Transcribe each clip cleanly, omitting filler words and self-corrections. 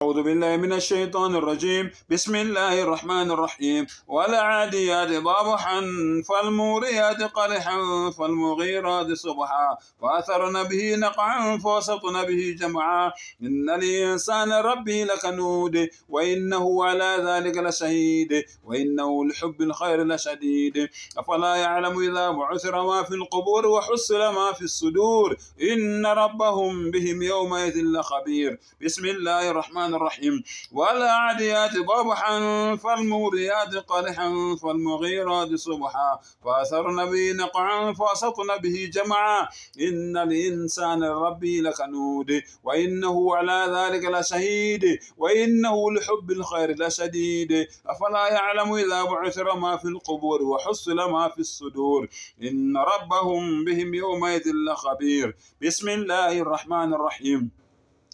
أعوذ بالله من الشيطان الرجيم. بسم الله الرحمن الرحيم. والعاديات ضبحا فالموريات قدحا فالمغيرات صبحا فأثرن به نقعا فوسطن به جمعا إن الإنسان ربه لكنود وإنه على ذلك لشهيد وإنه لحب الخير لشديد أفلا يعلم إذا بعثر ما في القبور وحصل ما في الصدور إن ربهم بهم يومئذ لخبير. بسم الله الرحمن الرحيم. والعاديات ضبحا فالموريات قدحا فالمغيرات صبحا فأثرن به نقعا فوسطن به جمعا إن الإنسان لربه لكنود وإنه على ذلك لشهيد وإنه لحب الخير لشديد أفلا يعلم إذا بعثر ما في القبور وحصل ما في الصدور إن ربهم بهم يومئذ لخبير. بسم الله الرحمن الرحيم.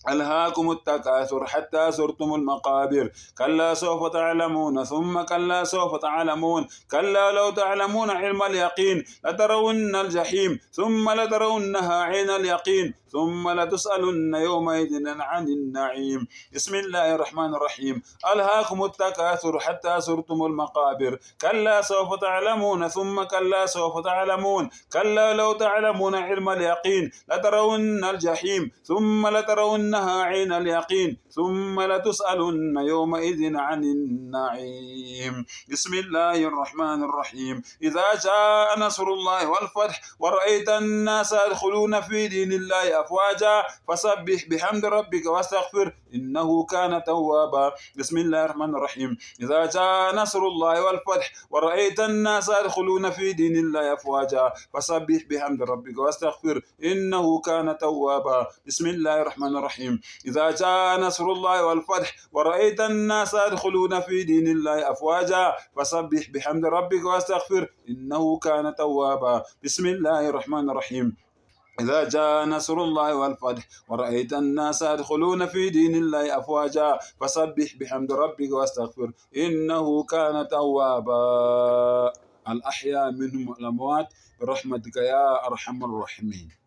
ألهاكم التكاثر حتى زرتم المقابر كلا سوف تعلمون ثم كلا سوف تعلمون كلا لو تعلمون علم اليقين لترون الجحيم ثم لترونها عين اليقين ثم لتسألن يومئذ عن النعيم. بسم الله الرحمن الرحيم. ألهاكم التكاثر حتى زرتم المقابر كلا سوف تعلمون ثم كلا سوف تعلمون كلا لو تعلمون علم اليقين لترون الجحيم ثم لترونها عين اليقين ثم لتسألن يومئذ عن النعيم. بسم الله الرحمن الرحيم. إذا جاء نصر الله والفتح ورأيت الناس يدخلون في دين الله أفواجا فسبح بحمد ربك واستغفر إنه كان توابا. بسم الله الرحمن الرحيم. إذا جاء نصر الله والفتح ورأيت الناس يدخلون في دين الله أفواجا فسبح بحمد ربك واستغفر إنه كان توابا. بسم الله الرحمن الرحيم. إذا جاء نصر الله والفتح ورأيت الناس يدخلون في دين الله أفواجا فسبح بحمد ربك واستغفر إنه كان توابا. بسم الله الرحمن الرحيم. إذا جاء نصر الله والفتح ورأيت الناس يدخلون في دين الله أفواجا فسبح بحمد ربك واستغفر إنه كان توابا. الأحياء منهم الأموات برحمتك يا أرحم الراحمين.